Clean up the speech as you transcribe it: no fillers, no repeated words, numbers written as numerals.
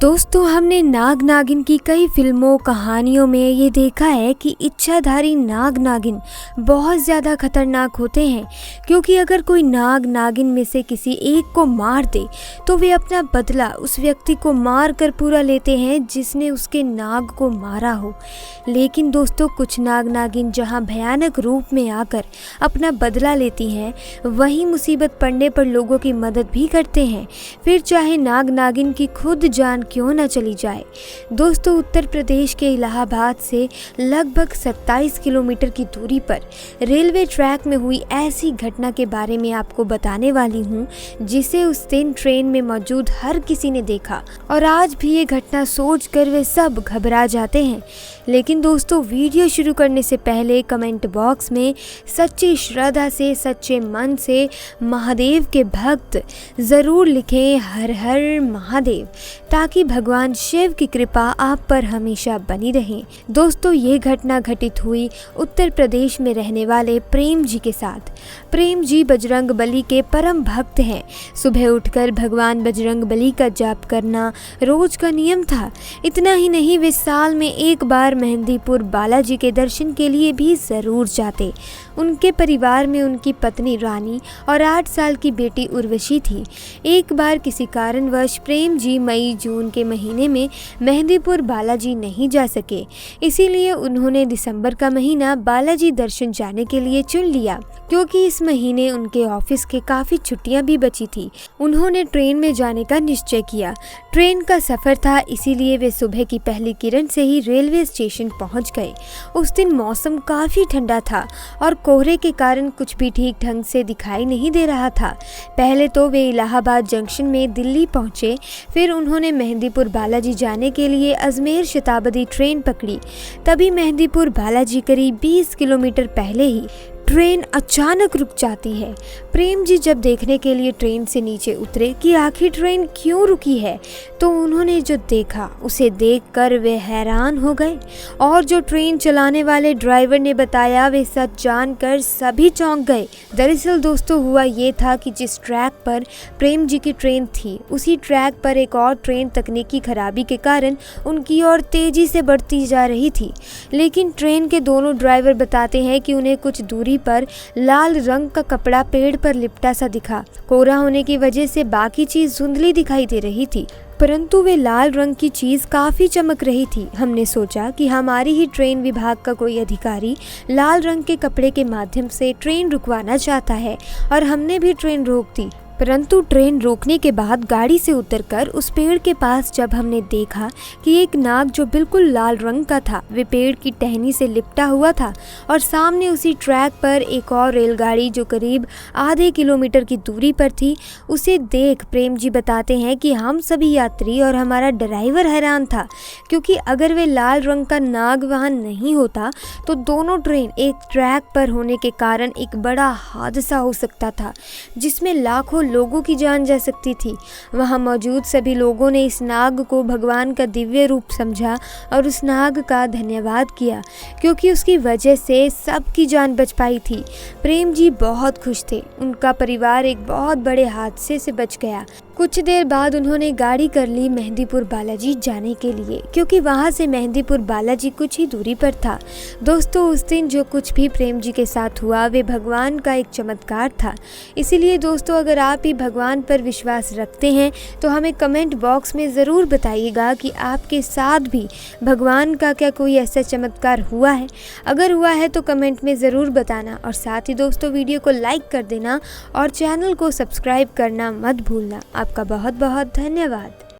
दोस्तों, हमने नाग नागिन की कई फिल्मों कहानियों में ये देखा है कि इच्छाधारी नाग नागिन बहुत ज़्यादा खतरनाक होते हैं, क्योंकि अगर कोई नाग नागिन में से किसी एक को मार दे तो वे अपना बदला उस व्यक्ति को मार कर पूरा लेते हैं जिसने उसके नाग को मारा हो। लेकिन दोस्तों, कुछ नाग नागिन जहाँ भयानक रूप में आकर अपना बदला लेती हैं, वहीं मुसीबत पड़ने पर लोगों की मदद भी करते हैं, फिर चाहे नाग नागिन की खुद जान क्यों न चली जाए। दोस्तों, उत्तर प्रदेश के इलाहाबाद से लगभग 27 किलोमीटर की दूरी पर रेलवे ट्रैक में हुई ऐसी घटना के बारे में आपको बताने वाली हूँ, जिसे उस दिन ट्रेन में मौजूद हर किसी ने देखा और आज भी ये घटना सोचकर वे सब घबरा जाते हैं। लेकिन दोस्तों, वीडियो शुरू करने से पहले कमेंट बॉक्स में सच्ची श्रद्धा से, सच्चे मन से महादेव के भक्त ज़रूर लिखें हर हर महादेव, ताकि भगवान शिव की कृपा आप पर हमेशा बनी रहे। दोस्तों, ये घटना घटित हुई उत्तर प्रदेश में रहने वाले प्रेम जी के साथ। प्रेम जी बजरंग बली के परम भक्त हैं। सुबह उठकर भगवान बजरंग बली का जाप करना रोज का नियम था। इतना ही नहीं, वे साल में एक बार मेहंदीपुर बालाजी के दर्शन के लिए भी ज़रूर जाते। उनके परिवार में उनकी पत्नी रानी और 8 साल की बेटी उर्वशी थी। एक बार किसी कारणवश प्रेम जी मई जून के महीने में मेहंदीपुर बालाजी नहीं जा सके, इसीलिए उन्होंने दिसंबर का महीना बालाजी दर्शन जाने के लिए चुन लिया। क्योंकि इस महीने उनके ऑफिस के काफ़ी छुट्टियां भी बची थी, उन्होंने ट्रेन में जाने का निश्चय किया। ट्रेन का सफ़र था, इसीलिए वे सुबह की पहली किरण से ही रेलवे स्टेशन पहुंच गए। उस दिन मौसम काफ़ी ठंडा था और कोहरे के कारण कुछ भी ठीक ढंग से दिखाई नहीं दे रहा था। पहले तो वे इलाहाबाद जंक्शन में दिल्ली पहुंचे, फिर उन्होंने मेहंदीपुर बालाजी जाने के लिए अजमेर शताब्दी ट्रेन पकड़ी। तभी मेहंदीपुर बालाजी करीब 20 किलोमीटर पहले ही ट्रेन अचानक रुक जाती है। प्रेम जी जब देखने के लिए ट्रेन से नीचे उतरे कि आखिर ट्रेन क्यों रुकी है, तो उन्होंने जो देखा उसे देखकर वे हैरान हो गए, और जो ट्रेन चलाने वाले ड्राइवर ने बताया वे सच जानकर सभी चौंक गए। दरअसल दोस्तों, हुआ ये था कि जिस ट्रैक पर प्रेम जी की ट्रेन थी, उसी ट्रैक पर एक और ट्रेन तकनीकी खराबी के कारण उनकी ओर तेजी से बढ़ती जा रही थी। लेकिन ट्रेन के दोनों ड्राइवर बताते हैं कि उन्हें कुछ दूरी पर लाल रंग का कपड़ा पेड़ पर लिपटा सा दिखा। कोहरा होने की वजह से बाकी चीज धुंधली दिखाई दे रही थी, परंतु वे लाल रंग की चीज काफी चमक रही थी। हमने सोचा कि हमारी ही ट्रेन विभाग का कोई अधिकारी लाल रंग के कपड़े के माध्यम से ट्रेन रुकवाना चाहता है, और हमने भी ट्रेन रोक दी। परंतु ट्रेन रोकने के बाद गाड़ी से उतरकर उस पेड़ के पास जब हमने देखा कि एक नाग जो बिल्कुल लाल रंग का था, वे पेड़ की टहनी से लिपटा हुआ था, और सामने उसी ट्रैक पर एक और रेलगाड़ी जो करीब आधे किलोमीटर की दूरी पर थी, उसे देख प्रेम जी बताते हैं कि हम सभी यात्री और हमारा ड्राइवर हैरान था, क्योंकि अगर वे लाल रंग का नाग वहाँ नहीं होता तो दोनों ट्रेन एक ट्रैक पर होने के कारण एक बड़ा हादसा हो सकता था, जिसमें लाखों लोगों की जान जा सकती थी। वहां मौजूद सभी लोगों ने इस नाग को भगवान का दिव्य रूप समझा और उस नाग का धन्यवाद किया, क्योंकि उसकी वजह से सबकी जान बच पाई थी। प्रेम जी बहुत खुश थे, उनका परिवार एक बहुत बड़े हादसे से बच गया। कुछ देर बाद उन्होंने गाड़ी कर ली मेहंदीपुर बालाजी जाने के लिए, क्योंकि वहां से मेहंदीपुर बालाजी कुछ ही दूरी पर था। दोस्तों, उस दिन जो कुछ भी प्रेम जी के साथ हुआ वे भगवान का एक चमत्कार था। इसीलिए दोस्तों, अगर आप भी भगवान पर विश्वास रखते हैं तो हमें कमेंट बॉक्स में ज़रूर बताइएगा कि आपके साथ भी भगवान का क्या कोई ऐसा चमत्कार हुआ है। अगर हुआ है तो कमेंट में ज़रूर बताना, और साथ ही दोस्तों वीडियो को लाइक कर देना और चैनल को सब्सक्राइब करना मत भूलना। आपका बहुत बहुत धन्यवाद।